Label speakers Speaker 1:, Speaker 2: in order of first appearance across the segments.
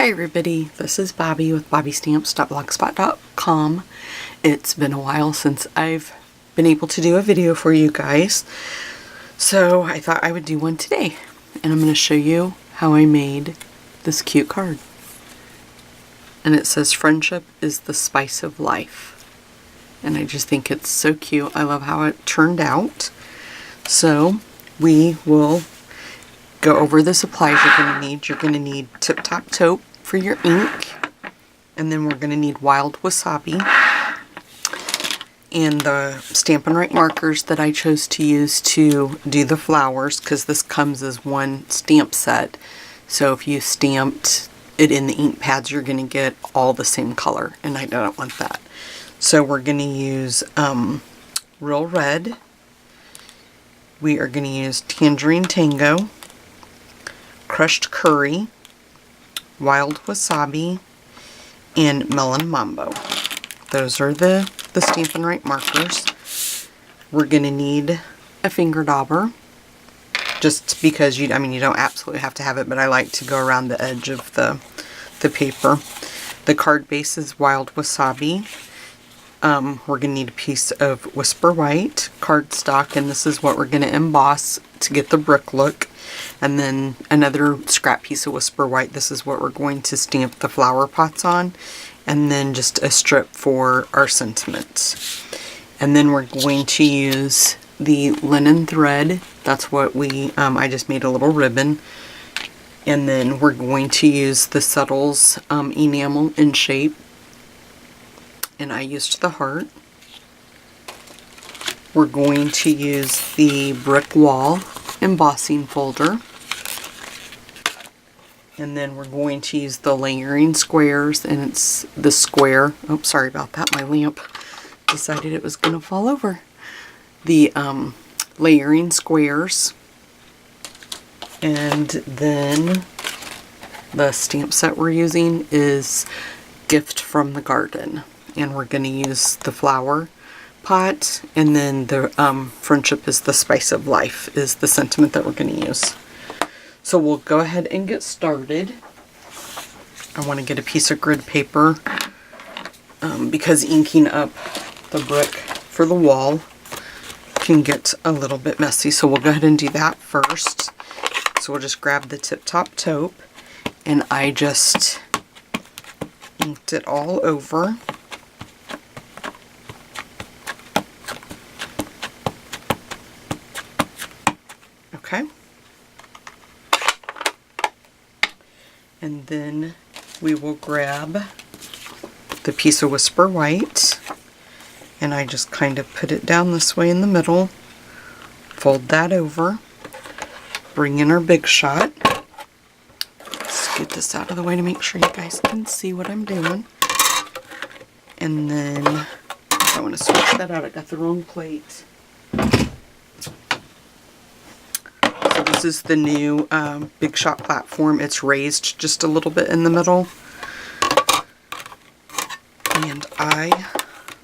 Speaker 1: Hi everybody, this is Bobby with bobbystamps.blogspot.com. It's been a while since I've been able to do a video for you guys, so I thought I would do one today. And I'm going to show you how I made this cute card. And it says, "Friendship is the spice of life." And I just think it's so cute. I love how it turned out. So we will go over the supplies you're going to need. You're going to need Tip Top Taupe for your ink, and then we're going to need Wild Wasabi and the Stampin' Up markers that I chose to use to do the flowers, because this comes as one stamp set. So if you stamped it in the ink pads, you're going to get all the same color, and I don't want that. So we're going to use Real Red. We are going to use Tangerine Tango, Crushed Curry, Wild Wasabi, and Melon Mambo. Those are the Stampin' Up markers. We're going to need a finger dauber, just because you don't absolutely have to have it, but I like to go around the edge of the paper. The card base is Wild Wasabi. We're going to need a piece of Whisper White cardstock, and this is what we're going to emboss to get the brick look. And then another scrap piece of Whisper White. This is what we're going to stamp the flower pots on. And then just a strip for our sentiments. And then we're going to use the linen thread. That's what I just made a little ribbon. And then we're going to use the Subtles enamel in shape. And I used the heart. We're going to use the Brick Wall embossing folder. And then we're going to use the layering squares, and it's the square. Oh, sorry about that. My lamp decided it was going to fall over. The layering squares. And then the stamp set we're using is Gift from the Garden. And we're going to use the flower pot, and then the Friendship is the spice of life is the sentiment that we're going to use. So we'll go ahead and get started. I want to get a piece of grid paper because inking up the brick for the wall can get a little bit messy. So we'll go ahead and do that first. So we'll just grab the Tip Top Taupe, and I just inked it all over. Okay. And then we will grab the piece of Whisper White, and I just kind of put it down this way in the middle, fold that over, bring in our Big Shot. Let's get this out of the way to make sure you guys can see what I'm doing. And then I want to switch that out. I got the wrong plate. This is the new Big Shot platform. It's raised just a little bit in the middle, and I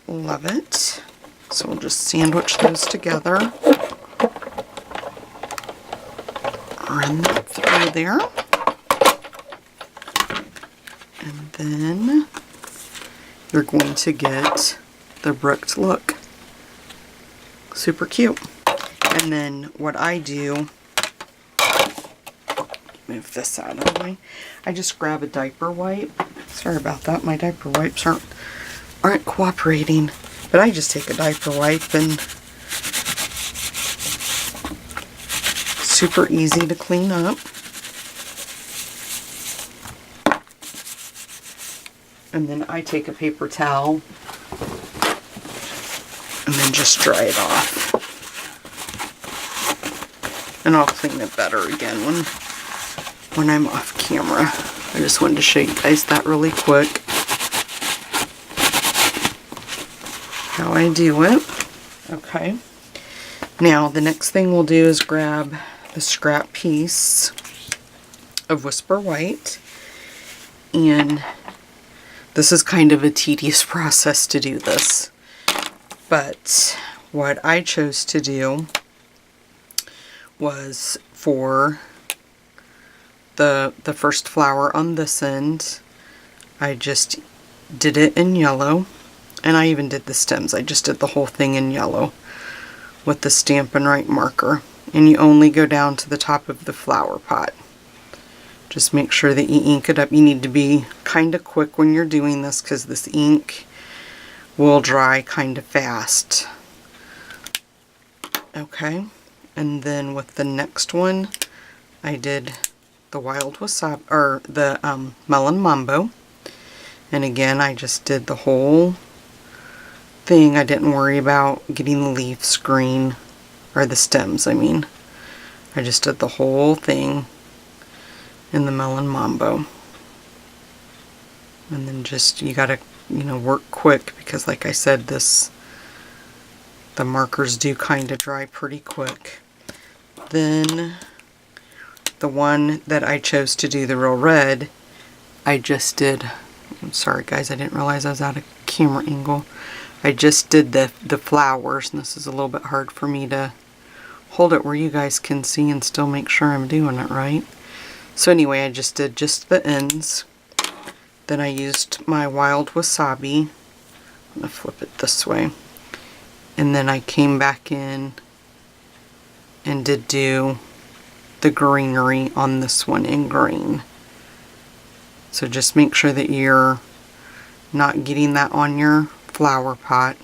Speaker 1: love it. So we'll just sandwich those together. Run that through there. And then you're going to get the bricked look. Super cute. And then what I do, move this out of the way, I just grab a diaper wipe. Sorry about that, my diaper wipes aren't cooperating. But I just take a diaper wipe, and super easy to clean up. And then I take a paper towel and then just dry it off. And I'll clean it better again when I'm off camera. I just wanted to show you guys that really quick, how I do it. Okay. Now the next thing we'll do is grab the scrap piece of Whisper White, and this is kind of a tedious process to do this, but what I chose to do was for the first flower on this end, I just did it in yellow, and I even did the stems. I just did the whole thing in yellow with the Stampin' Up marker. And you only go down to the top of the flower pot. Just make sure that you ink it up. You need to be kind of quick when you're doing this because this ink will dry kind of fast. Okay, and then with the next one, I did the wild wasabi, or the melon mambo. And again, I just did the whole thing. I didn't worry about getting the leaves green. Or the stems, I mean. I just did the whole thing in the melon mambo. And then just, you gotta, you know, work quick because like I said, the markers do kind of dry pretty quick. Then the one that I chose to do the real red, I just did, I'm sorry guys, I didn't realize I was out of camera angle. I just did the flowers, and this is a little bit hard for me to hold it where you guys can see and still make sure I'm doing it right. So anyway, I just did just the ends. Then I used my wild wasabi. I'm going to flip it this way. And then I came back in and did do the greenery on this one in green. So just make sure that you're not getting that on your flower pot,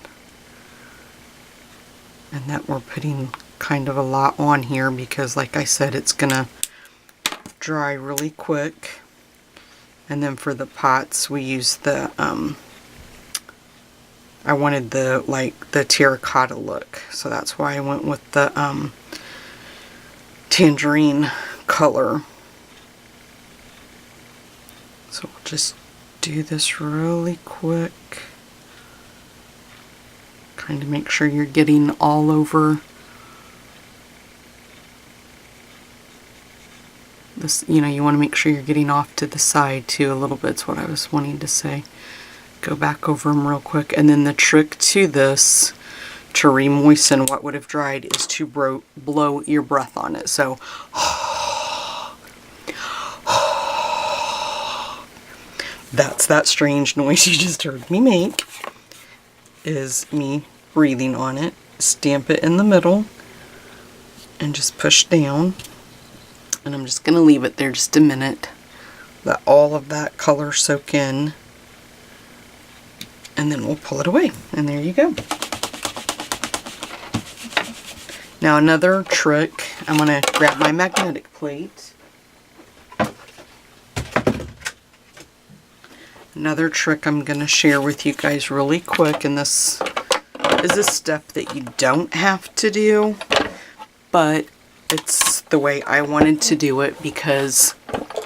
Speaker 1: and that we're putting kind of a lot on here because like I said, it's gonna dry really quick. And then for the pots, we use the I wanted the terracotta look, so that's why I went with the tangerine color. So we'll just do this really quick. Kind of make sure you're getting all over this, you know, you want to make sure you're getting off to the side too a little bit, is what I was wanting to say. Go back over them real quick. And then the trick to this, to re-moisten what would have dried, is to blow your breath on it. So that's that strange noise you just heard me make, is me breathing on it. Stamp it in the middle and just push down. And I'm just going to leave it there just a minute. Let all of that color soak in. And then we'll pull it away. And there you go. Now another trick, I'm going to grab my magnetic plate. Another trick I'm going to share with you guys really quick, and this is a step that you don't have to do, but it's the way I wanted to do it because,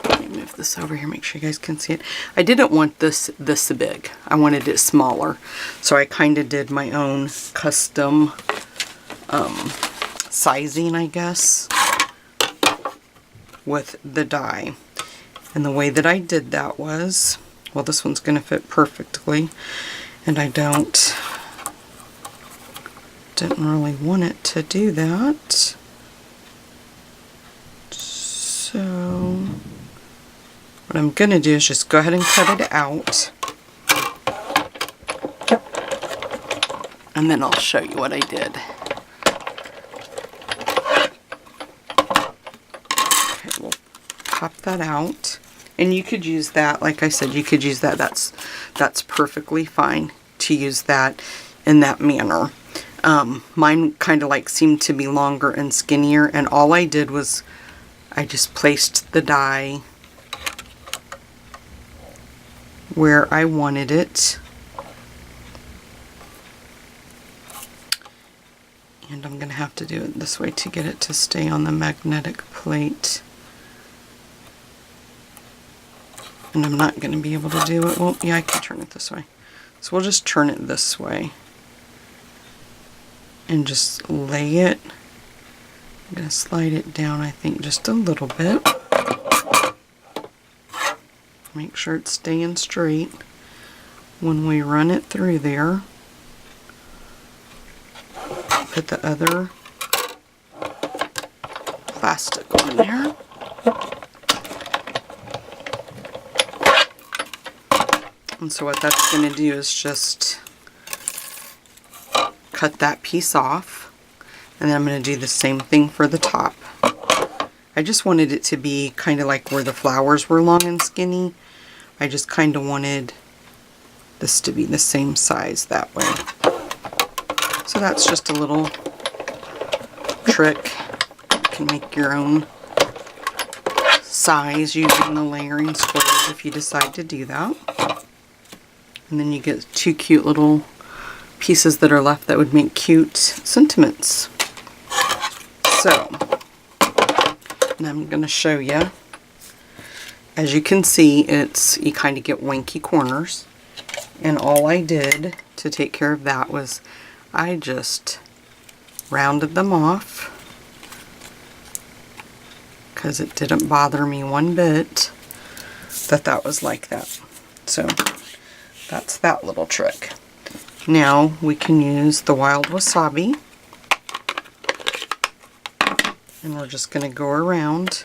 Speaker 1: let me move this over here, make sure you guys can see it. I didn't want this big. I wanted it smaller. So I kind of did my own custom sizing, I guess, with the die. And the way that I did that was, well, this one's going to fit perfectly, and I didn't really want it to do that. So what I'm going to do is just go ahead and cut it out, and then I'll show you what I did. Okay, we'll pop that out. And you could use that, like I said, you could use that. That's perfectly fine to use that in that manner. Mine kind of like seemed to be longer and skinnier, and all I did was I just placed the die where I wanted it. And I'm going to have to do it this way to get it to stay on the magnetic plate. And I'm not going to be able to do it. Well, yeah, I can turn it this way. So we'll just turn it this way. And just lay it. I'm going to slide it down, I think, just a little bit. Make sure it's staying straight when we run it through there. Put the other plastic on there. And so what that's going to do is just cut that piece off. And then I'm going to do the same thing for the top. I just wanted it to be kind of like where the flowers were long and skinny. I just kind of wanted this to be the same size that way. So that's just a little trick. You can make your own size using the layering squares if you decide to do that. And then you get two cute little pieces that are left that would make cute sentiments. So, and I'm going to show you. As you can see, you kind of get wanky corners. And all I did to take care of that was I just rounded them off, because it didn't bother me one bit that was like that. So that's that little trick. Now we can use the wild wasabi, and we're just going to go around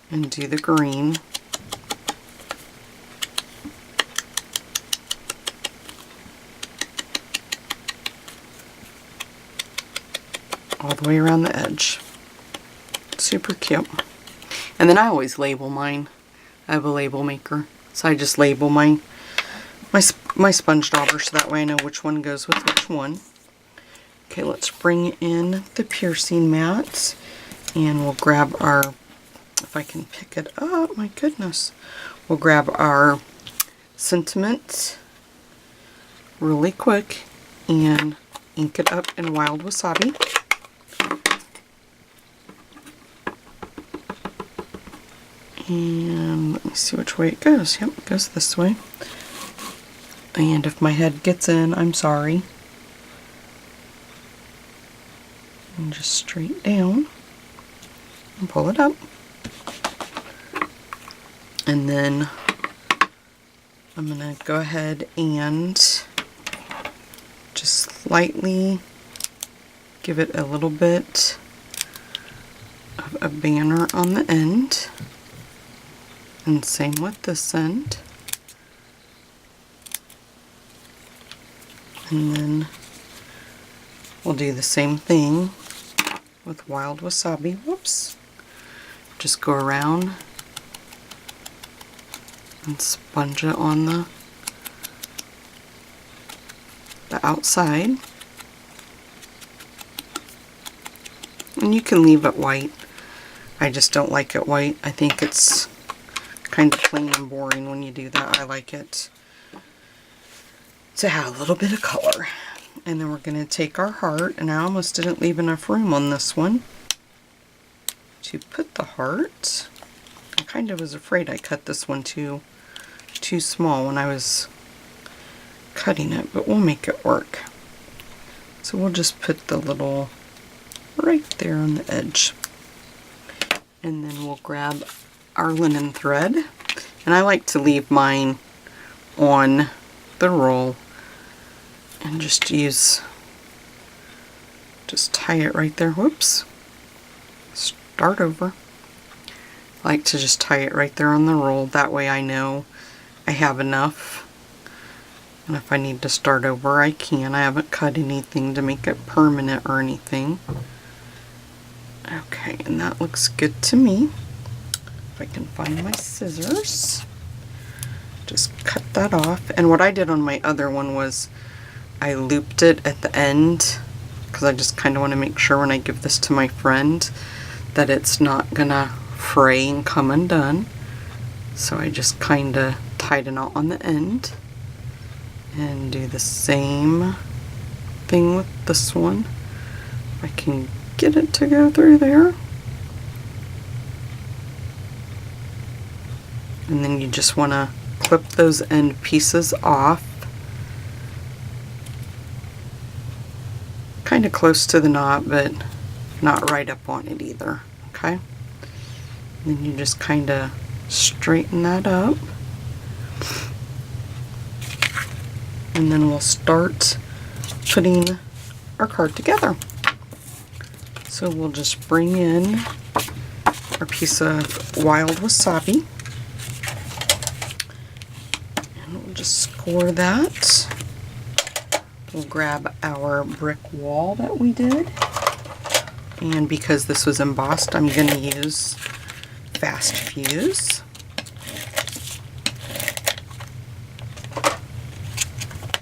Speaker 1: and do the green. All the way around the edge. Super cute. And then I always label mine. I have a label maker, so I just label my sponge dauber so that way I know which one goes with which one. Okay, let's bring in the piercing mats, and we'll grab our, if I can pick it up, my goodness. We'll grab our sentiment really quick and ink it up in wild wasabi. And let me see which way it goes. Yep, it goes this way. And if my head gets in, I'm sorry. And just straight down and pull it up. And then I'm going to go ahead and just slightly give it a little bit of a banner on the end. And same with this end. And then we'll do the same thing with wild wasabi. Whoops. Just go around and sponge it on the outside. And you can leave it white. I just don't like it white. I think it's kind of plain and boring when you do that. I like it to have a little bit of color. And then we're going to take our heart, and I almost didn't leave enough room on this one to put the heart. I kind of was afraid I cut this one too small when I was cutting it, but we'll make it work. So we'll just put the little right there on the edge. And then we'll grab our linen thread, and I like to leave mine on the roll and just tie it right there. Whoops, start over. I like to just tie it right there on the roll, that way I know I have enough, and if I need to start over I can. I haven't cut anything to make it permanent or anything. Okay, and that looks good to me. If I can find my scissors, just cut that off. And what I did on my other one was I looped it at the end, because I just kind of want to make sure when I give this to my friend that it's not gonna fray and come undone. So I just kind of tied a knot on the end, and do the same thing with this one. If I can get it to go through there. And then you just want to clip those end pieces off, kind of close to the knot, but not right up on it either. Okay? And then you just kind of straighten that up. And then we'll start putting our card together. So we'll just bring in our piece of wild wasabi. just score that. We'll grab our brick wall that we did. And because this was embossed, I'm going to use Fast Fuse.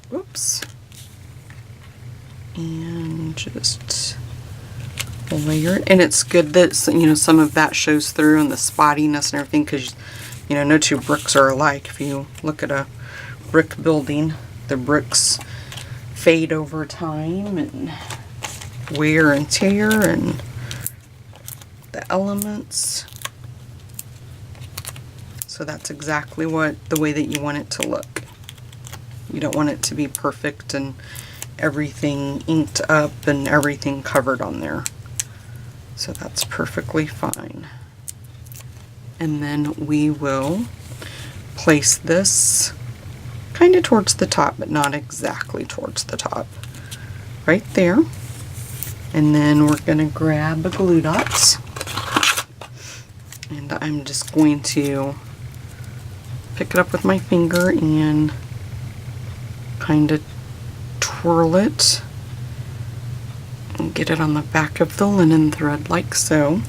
Speaker 1: Whoops. And just layer it. And it's good that, you know, some of that shows through and the spottiness and everything, because, you know, no two bricks are alike. If you look at a brick building, the bricks fade over time and wear and tear and the elements. So that's exactly the way that you want it to look. You don't want it to be perfect and everything inked up and everything covered on there. So that's perfectly fine. And then we will place this kind of towards the top, but not exactly towards the top. Right there. And then we're going to grab a glue dot. And I'm just going to pick it up with my finger and kind of twirl it and get it on the back of the linen thread like so.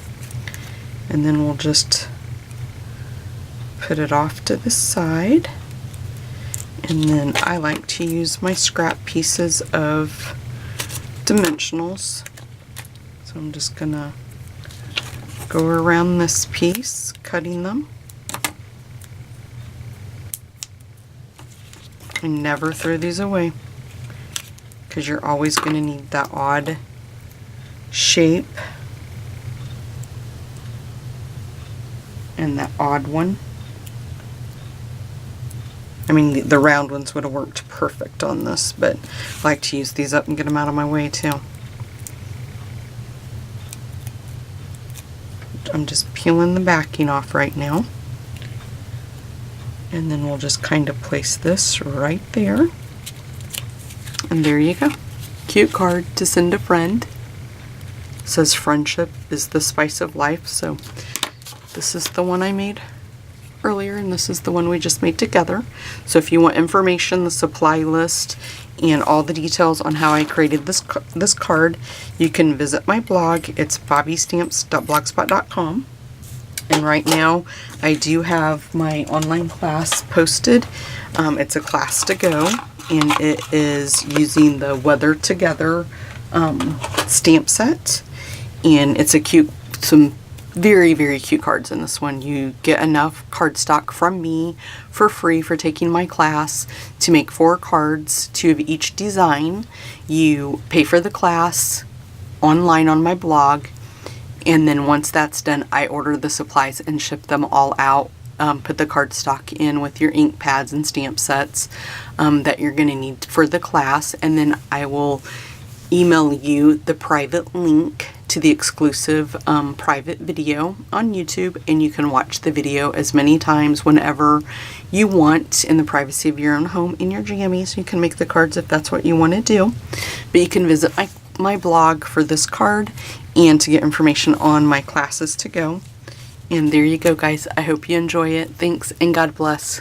Speaker 1: And then we'll just put it off to the side. And then I like to use my scrap pieces of dimensionals. So I'm just gonna go around this piece, cutting them. And never throw these away, because you're always going to need that odd shape and that odd one. I mean, the round ones would have worked perfect on this, but I like to use these up and get them out of my way too. I'm just peeling the backing off right now. And then we'll just kind of place this right there. And there you go. Cute card to send a friend. It says friendship is the spice of life. So this is the one I made earlier, and this is the one we just made together. So if you want information, the supply list, and all the details on how I created this card, you can visit my blog. It's bobbystamps.blogspot.com. And right now I do have my online class posted. It's a class to go, and it is using the Weather Together stamp set. And it's some very, very cute cards in this one. You get enough cardstock from me for free for taking my class to make 4 cards, 2 of each design. You pay for the class online on my blog. And then once that's done, I order the supplies and ship them all out. Put the cardstock in with your ink pads and stamp sets that you're going to need for the class. And then I will email you the private link to the exclusive private video on YouTube. And you can watch the video as many times whenever you want in the privacy of your own home in your jammies. You can make the cards if that's what you want to do. But you can visit my blog for this card and to get information on my classes to go. And there you go, guys. I hope you enjoy it. Thanks, and God bless.